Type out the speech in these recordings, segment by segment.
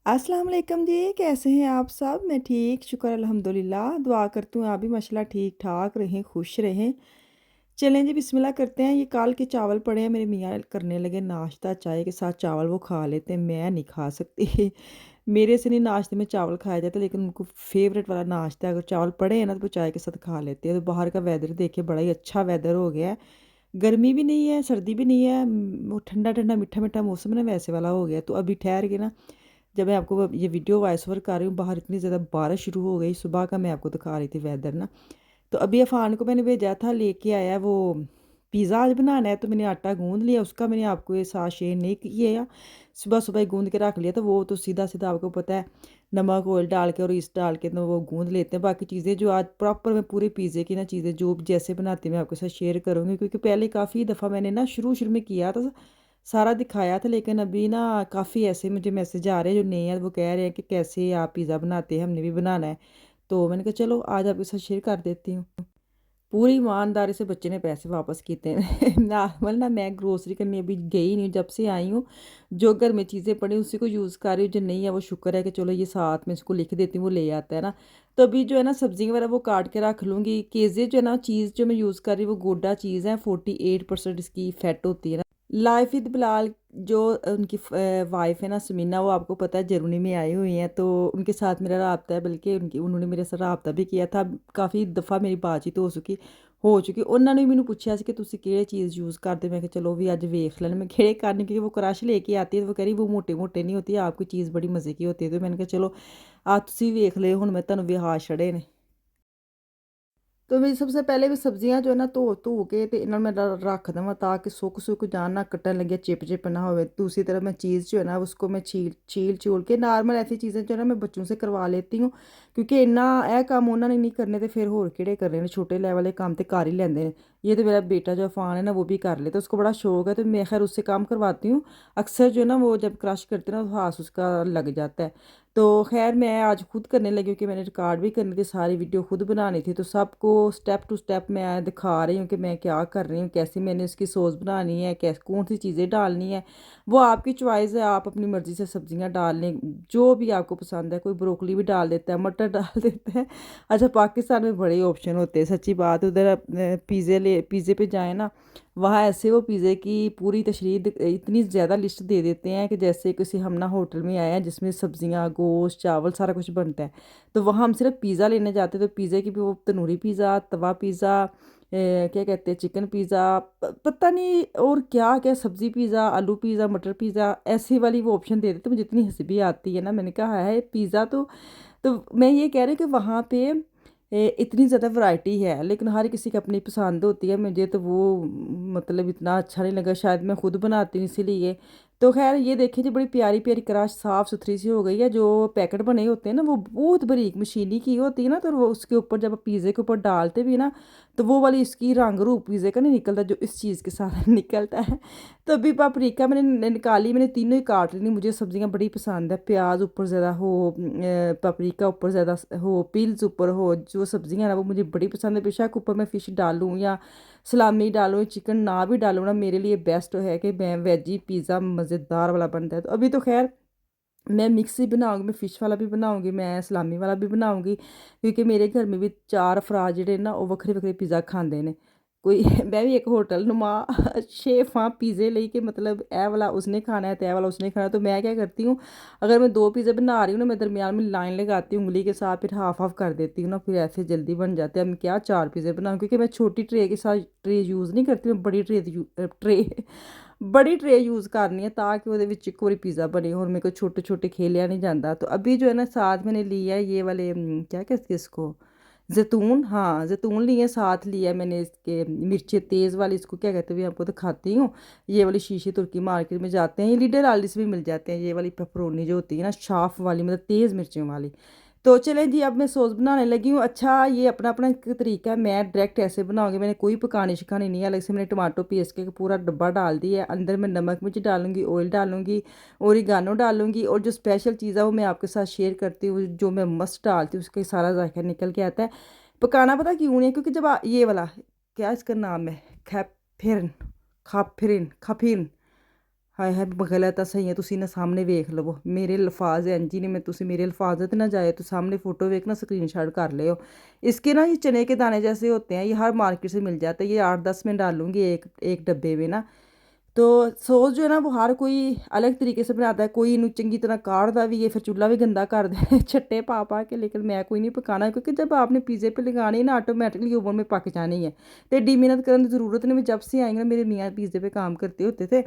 अस्सलाम वालेकुम जी, कैसे हैं आप सब? मैं ठीक, शुक्र अल्हम्दुलिल्लाह। दुआ करती हूँ आप भी माशाल्लाह ठीक-ठाक रहें, खुश रहें। चलें जी बिस्मिल्लाह करते हैं। ये काल के चावल पड़े हैं, मेरे मियाँ करने लगे नाश्ता, चाय के साथ चावल वो खा लेते हैं, मैं नहीं खा सकती। मेरे से नहीं नाश्ते में चावल खाया जाता, लेकिन उनको फ़ेवरेट वाला नाश्ता है, अगर चावल पड़े हैं ना, तो वो चाय के साथ खा लेते हैं। तो बाहर का वेदर देखिए, बड़ा ही अच्छा वेदर हो गया है। गर्मी भी नहीं है, सर्दी भी नहीं है, वो ठंडा-ठंडा, मीठा-मीठा मौसम है ना, वैसे वाला हो गया है। तो अभी ठहर के ना जब मैं आपको ये वीडियो वॉइस ओवर कर रही हूँ, बाहर इतनी ज़्यादा बारिश शुरू हो गई, सुबह का मैं आपको दिखा रही थी वेदर ना। तो अभी अफ़ान को मैंने भेजा था, लेके आया वो पिज़्ज़ा आज बनाना है, तो मैंने आटा गूँध लिया, उसका मैंने आपको ये साथ शेयर नहीं किया। सुबह-सुबह ही गूँध के रख लिया, तो वो तो सीधा-सीधा आपको पता है, नमक, ऑयल डाल के और ईस्ट डाल के तो वो गूँध लेते हैं। बाकी चीज़ें जो आज प्रॉपर मैं पूरे पिज़्ज़े की ना चीज़ें जो भी जैसे बनाती हूँ, मैं आपके साथ शेयर करूँगी, क्योंकि पहले काफ़ी दफ़ा मैंने ना शुरू-शुरू में किया था, सारा दिखाया था, लेकिन अभी ना काफ़ी ऐसे मुझे मैसेज आ रहे हैं जो नए हैं, वो कह रहे हैं कि कैसे आप पिज़्ज़ा बनाते हैं, हमने भी बनाना है। तो मैंने कहा चलो आज आपके साथ शेयर कर देती हूँ। पूरी ईमानदारी से बच्चे ने पैसे वापस किए हैं। नॉर्मल ना मैं ग्रोसरी करने अभी गई नहीं हूँ, जब से आई हूँ, जो घर में चीज़ें पड़ी उसी को यूज़ कर रही हूँ, जो नहीं है वो शुक्र है कि चलो ये साथ में इसको लिख देती हूँ, वो ले आता है ना। तो अभी जो है ना सब्ज़ी वगैरह वो काट के रख लूँगी। केज़े जो है ना चीज़ जो मैं यूज़ कर रही हूँ वो गोडा चीज़ है, 48% इसकी फैट होती है ना। लाइफ विद बिलाल जो उनकी वाइफ है ना समीना, वो आपको पता है जर्मनी में आई हुई हैं, तो उनके साथ मेरा राब्ता है, बल्कि उनकी उन्होंने मेरे साथ राब्ता भी किया था। काफ़ी दफ़ा मेरी बातचीत हो चुकी उन्होंने भी मैनू पूछा कि तुसी केह्ड़ी चीज़ यूज़ करते, मैं कहा चलो भी अज वेख लैन मैं केह्ड़े करने, क्योंकि वो क्रश लेके आती है, तो वो कह रही वो मोटे मोटे नहीं होती, आपकी चीज़ बड़ी मज़े की होती है। तो मैंने कहा चलो तुसी वेख लियो, हुण मैं तुहानू विखा छड़े ने। तो मैं सबसे पहले भी सब्जियां जो है ना ਧੋ के ਤੇ ਇਹਨਾਂ ਨੂੰ मैं रख देवां ताकि सुक सुक जान ना, कटन लगे चिप चिप ना हो। दूसरी तरफ मैं चीज़ जो है ना उसको मैं छील छूल के नॉर्मल ऐसी चीज़ें जो है ना मैं बच्चों से करवा लेती हूँ, क्योंकि इन्ना यह काम उन्होंने नहीं करने, तो फिर होर किहड़े करने ने, छोटे लेवल के काम तो कर ही लेंदे ने। ये तो मेरा बेटा जो अफान है ना वो भी कर ले, तो उसको बड़ा शौक है, तो मैं खैर उससे काम करवाती हूँ। अक्सर जो है ना वो जब क्रश करते हैं ना तो हाथ उसका लग जाता है। तो खैर मैं आज खुद करने लगी, क्योंकि मैंने रिकॉर्ड भी करनी थी, सारी वीडियो खुद बनानी थी, तो सबको स्टेप टू स्टेप मैं दिखा रही हूँ कि मैं क्या कर रही हूँ, कैसे मैंने उसकी सॉस बनानी है, कैसे कौन सी चीज़ें डालनी है। वो आपकी चॉइस है, आप अपनी मर्ज़ी से सब्जियां डाल लें जो भी आपको पसंद है। कोई ब्रोकली भी डाल देता है, मटर डाल देता है। अच्छा, पाकिस्तान में बड़े ऑप्शन होते हैं, सच्ची बात। उधर पिज़्ज़े पे जाए ना, वहाँ ऐसे वो पिज़्ज़े की पूरी इतनी ज़्यादा लिस्ट दे देते हैं कि जैसे किसी हम ना होटल में आए हैं जिसमें सब्जियां, गोश्त, चावल सारा कुछ बनता है। तो वहाँ हम सिर्फ पिज़्ज़ा लेने जाते हैं, तो पिज़्ज़े की भी वो तंदूरी पिज़्ज़ा, तवा पिज़्ज़ा, क्या कहते हैं, चिकन पिज़्ज़ा, पता नहीं और क्या क्या, सब्ज़ी पिज़्ज़ा, आलू पिज़्ज़ा, मटर पिज़्ज़ा, ऐसी वाली वो ऑप्शन दे देते हैं। मुझे इतनी हंसी भी आती है ना, मैंने कहा है पिज़्ज़ा तो मैं ये कह रही हूँ कि वहाँ पे इतनी ज़्यादा वैरायटी है, लेकिन हर किसी की अपनी पसंद होती है। मुझे तो वो मतलब इतना अच्छा नहीं लगा, शायद मैं खुद बनाती हूँ इसीलिए। तो खैर ये देखिए जी, बड़ी प्यारी प्यारी क्रश साफ़ सुथरी सी हो गई है। जो पैकेट बने होते हैं ना वो बहुत बारीक मशीनी की होती है ना, तो वो उसके ऊपर जब पिज़्ज़े के ऊपर डालते भी ना, तो वो वाली इसकी रंग रूप पिज़्ज़े का नहीं निकलता जो इस चीज़ के साथ निकलता है। तो अभी पापरिका मैंने निकाली, मैंने तीनों ही काट लेनी। मुझे सब्जियां बड़ी पसंद है, प्याज ऊपर ज़्यादा हो, पापरिका ऊपर ज़्यादा हो, पील्स ऊपर हो, जो सब्जियां ना वो मुझे बड़ी पसंद है। बेशक ऊपर मैं फ़िश डालूँ या सलामी डालूँ, चिकन ना भी डालूँ ना, मेरे लिए बेस्ट है कि मैं वेजी पिज़्ज़ा मज़ेदार वाला बनता है। तो अभी तो खैर मैं मिक्स ही बनाऊँगी, मैं फ़िश वाला भी बनाऊँगी, मैं सलामी वाला भी बनाऊँगी, क्योंकि मेरे घर में भी 4 अफराद जेह्ड़े ना वो वक्खरे-वक्खरे पिज़्ज़ा खांदे ने। कोई मैं भी एक होटल नुमा शेफ़ हाँ, पिज़्ज़े लेई के मतलब ए वाला उसने खाना है, तो ए वाला उसने खाना है। तो मैं क्या करती हूँ, अगर मैं 2 पिज़्ज़ा बना रही हूँ ना, मैं दरमियान में लाइन लगाती हूँ उँगली के साथ, फिर हाफ़-हाफ़ कर देती हूँ ना, फिर ऐसे जल्दी बन जाते हैं। मैं क्या 4 पिज़्ज़े बनाऊँ, क्योंकि मैं छोटी ट्रे के साथ ट्रे यूज़ नहीं करती, मैं बड़ी बड़ी ट्रे यूज़ करनी है, ताकि ਉਹਦੇ ਵਿੱਚ ਇੱਕ ਵਾਰੀ पिज़्ज़ा बने। और मेरे को छोटे-छोटे खेलिया नहीं जाता। तो अभी जो है ना साथ मैंने लिया है ये वाले क्या कहते हैं इसको, ज़ैतून, हाँ, ज़ैतून लिए, साथ लिया है मैंने इसके मिर्ची तेज़ वाली, इसको क्या कहते हैं, अभी आपको दिखाती हूँ। ये वाली शीशी तुर्की मार्केट में जाते हैं, ये लीडर आलिस भी मिल जाते हैं, ये वाली पेपरोनी जो होती है ना, शार्प वाली, मतलब तेज़ मिर्चियों वाली। तो चलें जी, अब मैं सॉस बनाने लगी हूँ। अच्छा, ये अपना-अपना एक तरीका है, मैं डायरेक्ट ऐसे बनाऊँगी, मैंने कोई पकाने-शकाने नहीं है। अलग से मैंने टमाटो पीस के पूरा डब्बा डाल दिया है। अंदर मैं नमक मिर्च डालूँगी, ऑयल डालूँगी, ओरिगानो डालूँगी, और जो स्पेशल चीज़ है वो मैं आपके साथ शेयर करती हूँ, जो मैं मस्ट डालती हूँ, उसका सारा ज़ायका निकल के आता है। पकाना पता क्यों नहीं है, क्योंकि जब ये वाला क्या इसका नाम है, खैफिरन खाफिरिन खाफिन ਹਾਏ ਹਾਏ ਗਲਤ ਤਾਂ ਸਹੀ ਹੈ, ਤੁਸੀਂ ਨਾ ਸਾਹਮਣੇ ਵੇਖ ਲਵੋ ਮੇਰੇ अल्फाज इंज ही ने। मैं ਤੁਸੀਂ मेरे अल्फाज तो ना जाए तो सामने फ़ोटो वेख ना स्क्रीनशॉट कर ले। इसके ना ये चने के दाने जैसे होते हैं, ये हर मार्केट से मिल जाता है। ये 8-10 में डालूंगी एक एक डब्बे में ना। तो सॉस जो है ना वो हर कोई अलग तरीके से बनाता है। कोई इन्हू चंगी तरह काढ़दा भी है, फिर चूल्हा भी गंदा कर दे छट्टे पा के। लेकिन मैं कोई नहीं पकाना, क्योंकि जब आपने पिज़्ज़े पे लगानी है ना ऑटोमेटिकली ओवन में पक जानी है। तो एड्डी मेहनत करने की ज़रूरत नहीं। मैं जब से आई ना मेरे मियाँ पिज़्ज़े पे काम करते होते थे,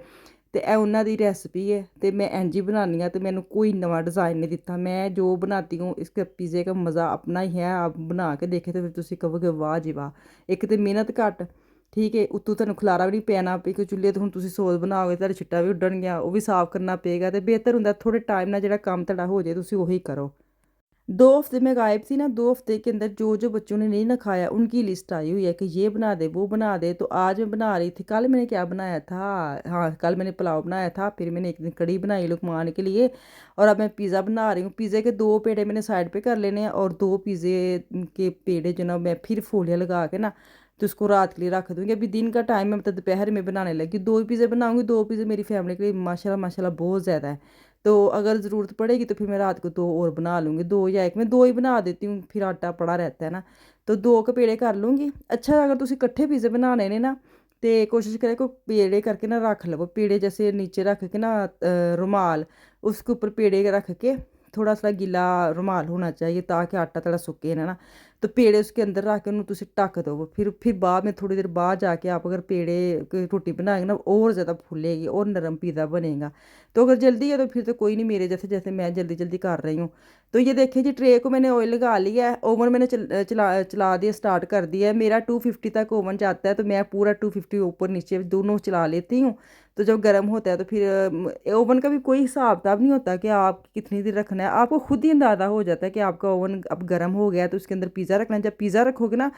ਤੇ ਇਹ ਉਹਨਾਂ ਦੀ ਰੈਸਪੀ ਹੈ ਤੇ ਮੈਂ ਇੰਝ ਹੀ ਬਣਾਉਂਦੀ ਹਾਂ। ਤੇ ਮੈਨੂੰ ਕੋਈ ਨਵਾਂ ਡਿਜ਼ਾइन नहीं ਦਿੱਤਾ। मैं जो बनाती हूँ इसके पिज़्ज़े का मज़ा अपना ही है। आप बना के देखे तो फिर ਤੁਸੀਂ ਕਹੋਗੇ ਵਾਹ ਜੀ ਵਾਹ। ਇੱਕ ਤੇ ਮਿਹਨਤ ਘੱਟ, ਠੀਕ ਹੈ, ਉੱਤੋਂ ਤੁਹਾਨੂੰ ਖਲਾਰਾ ਵੀ ਨਹੀਂ ਪੈਣਾ ਪਈ। ਕਿ ਚੁੱਲ੍ਹੇ 'ਤੇ ਹੁਣ ਤੁਸੀਂ ਸੌਸ ਬਣਾਓਗੇ ਤੁਹਾਡੇ ਛਿੱਟਾ ਵੀ ਉੱਡਣਗੀਆਂ, ਉਹ ਵੀ ਸਾਫ਼ ਕਰਨਾ ਪਏਗਾ। ਤੇ ਬਿਹਤਰ ਹੁੰਦਾ ਥੋੜ੍ਹੇ ਟਾਈਮ ਨਾਲ ਜਿਹੜਾ ਕੰਮ ਤੁਹਾਡਾ ਹੋ ਜਾਏ ਤੁਸੀਂ ਉਹੀ ਕਰੋ। 2 हफ्ते में गायब थी ना, 2 हफ्ते के अंदर जो जो बच्चों ने नहीं ना खाया उनकी लिस्ट आई हुई है कि ये बना दे वो बना दे। तो आज मैं बना रही थी। कल मैंने क्या बनाया था, हाँ कल मैंने पुलाव बनाया था। फिर मैंने एक दिन कड़ी बनाई लुकमान के लिए। और अब मैं पिज़्ज़ा बना रही हूँ। पिज़्ज़े के 2 पेड़े मैंने साइड पे कर लेने हैं, और 2 पिज़्ज़े के पेड़े जो ना मैं फिर फोलियाँ लगा के ना तो उसको रात के लिए रख दूँगी। अभी दिन का टाइम है, मतलब दोपहर में बनाने लगी। 2 ही पिज़्ज़े बनाऊँगी। 2 पिज़्ज़े मेरी फैमिली के लिए माशाल्लाह माशाल्लाह बहुत ज़्यादा है। तो अगर ज़रूरत पड़ेगी तो फिर मैं रात को 2 और बना लूँगी। 2 या 1, मैं 2 ही बना देती हूँ, फिर आटा पड़ा रहता है ना। तो 2 के पेड़े कर लूँगी। अच्छा अगर तुसी कट्ठे पिज़्ज़े बनाने ने ना, तो कोशिश करें को पेड़े करके ना रख लवो। पेड़े जैसे नीचे रख के ना रुमाल, उसके ऊपर पेड़े रख के थोड़ा सा गीला रुमाल होना चाहिए ताकि आटा थोड़ा सूखे ना। तो पेड़े उसके अंदर रख के उन्होंने तुसी ढक दो। फिर बाद में थोड़ी देर बाद जाके आप अगर पेड़े की रोटी बनाएंगे ना, और ज़्यादा फूलेगी और नरम पिज़्ज़ा बनेगा। तो अगर जल्दी है तो फिर तो कोई नहीं, मेरे जैसे जैसे मैं जल्दी जल्दी कर रही हूँ। तो ये देखिए जी, ट्रे को मैंने ऑयल लगा लिया है। ओवन मैंने चला दिया, स्टार्ट कर दिया है। मेरा 250 तक ओवन जाता है, तो मैं पूरा 250 ऊपर नीचे दोनों चला लेती हूँ। तो जब गर्म होता है तो फिर ओवन का भी कोई हिसाब किताब नहीं होता कि आप कितनी देर रखना है। आपको खुद ही अंदाज़ा हो जाता है कि आपका ओवन अब गर्म हो गया है, तो उसके अंदर पिज़्ज़ा रखना है। जब पिज़्ज़ा रखोगे ना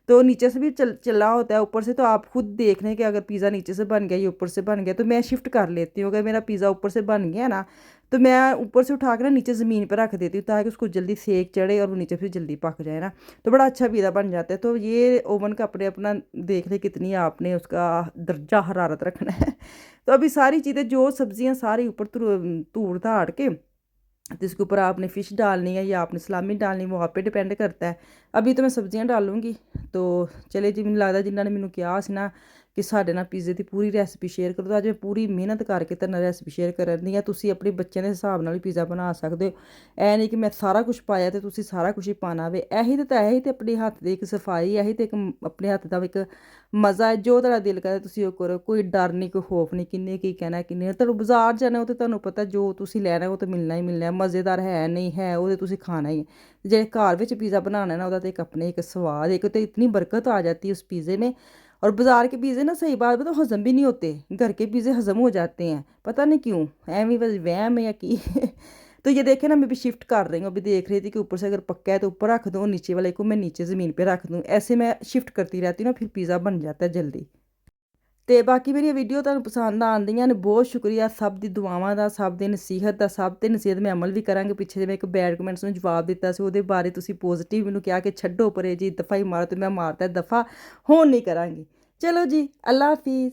तो नीचे से भी चला होता है ऊपर से, तो आप खुद देख लें कि अगर पिज़्ज़ा नीचे से बन गया या ऊपर से बन गया। तो मैं शिफ्ट कर लेती हूँ। अगर मेरा पिज़्ज़ा ऊपर से बन गया ना, तो मैं ऊपर से उठा कर ना नीचे ज़मीन पर रख देती हूँ, ताकि उसको जल्दी सेक चढ़े और वो नीचे फिर जल्दी पक जाए ना। तो बड़ा अच्छा पिज़्ज़ा बन जाता है। तो ये ओवन का अपने अपना देख ले कितनी आपने उसका दर्जा हरारत रखना है। तो अभी सारी चीज़ें जो सब्जियां सारी ऊपर धूड़ धाड़ के, तो इसके ऊपर आपने फ़िश डालनी है या आपने सलामी डालनी, वो आप पे डिपेंड करता है। अभी तो मैं सब्जियां डालूंगी। तो चले जी, मैनूं लगदा जिन्होंने मैनूं कहा सी ना कि साडे नाल पिज़्ज़े की पूरी रैसिपी शेयर करो, तो अज मैं पूरी मेहनत करके तुहाडे नाल रैसिपी शेयर करन दी आं। तुसीं अपने बच्चों के हिसाब नाल भी पिज़्ज़ा बना सकदे हो। ऐ नहीं कि मैं सारा कुछ पाया तो तुसीं सारा कुछ ही पाना वे। ਇਹੀ ਤੇ अपने हत्थ ਦੀ ਇੱਕ सफाई, ਇਹੀ ਤੇ ਇੱਕ अपने हत्थ ਦਾ ਇੱਕ मज़ा है। जो ਤੁਹਾਡਾ दिल करे ਤੁਸੀਂ ਉਹ ਕਰੋ। ਕੋਈ ਡਰ ਨਹੀਂ, ਕੋਈ ਖੌਫ ਨਹੀਂ ਕਿੰਨੇ ਕੀ ਕਹਿਣਾ ਕਿੰਨੇ। ਤੁਹਾਨੂੰ ਬਾਜ਼ਾਰ ਜਾਣਾ ਉਹ ਤੇ ਤੁਹਾਨੂੰ ਪਤਾ ਜੋ ਤੁਸੀਂ ਲੈਣਾ ਉਹ ਤਾਂ ਮਿਲਣਾ ਹੀ ਮਿਲਣਾ। ਮਜ਼ੇਦਾਰ ਹੈ ਨਹੀਂ ਹੈ ਉਹ ਤੇ ਤੁਸੀਂ ਖਾਣਾ ही है। ਜਿਹੜੇ ਘਰ ਵਿੱਚ पिज़्ज़ा बनाना ना, ਉਹਦਾ ਤੇ ਇੱਕ अपने एक स्वाद, एक तो इतनी बरकत आ जाती है उस पिज़्ज़े में। और बाज़ार के पिज़्ज़े ना सही बात बताओ हज़म भी नहीं होते। घर के पिज़्ज़े हज़म हो जाते हैं, पता नहीं क्यों, एवं बस वहम है या की तो ये देखे ना, मैं भी शिफ्ट कर रही हूँ। अभी देख रही थी कि ऊपर से अगर पक्का है तो ऊपर रख दूँ, नीचे वाले को मैं नीचे ज़मीन पे रख दूँ। ऐसे मैं शिफ्ट करती रहती हूँ ना, फिर पिज़्ज़ा बन जाता है जल्दी। ਤੇ ਬਾਕੀ ਮੇਰੀ ਵੀਡੀਓ ਤੁਹਾਨੂੰ ਪਸੰਦ ਆਉਂਦੀਆਂ ਨੇ, ਬਹੁਤ ਸ਼ੁਕਰੀਆ ਸਭ ਦੀ ਦੁਆਵਾਂ ਦਾ, ਸਭ ਦੀ ਨਸੀਹਤ ਦਾ। ਸਭ ਤੇ ਨਸੀਹਤ ਮੈਂ ਅਮਲ ਵੀ ਕਰਾਂਗੀ। ਪਿੱਛੇ ਜੇ ਮੈਂ ਇੱਕ ਬੈਡ ਕਮੈਂਟਸ ਨੂੰ ਜਵਾਬ ਦਿੱਤਾ ਸੀ, ਉਹਦੇ ਬਾਰੇ ਤੁਸੀਂ ਪੋਜ਼ਿਟਿਵ ਮੈਨੂੰ ਕਿਹਾ ਕਿ ਛੱਡੋ ਪਰੇ ਜੀ, ਦਫਾ ਹੀ ਮਾਰੋ, ਤੇ ਮੈਂ ਮਾਰਤਾ ਦਫਾ, ਹੁਣ ਨਹੀਂ ਕਰਾਂਗੀ। ਚਲੋ ਜੀ, ਅੱਲਾ ਹਾਫਿਜ਼।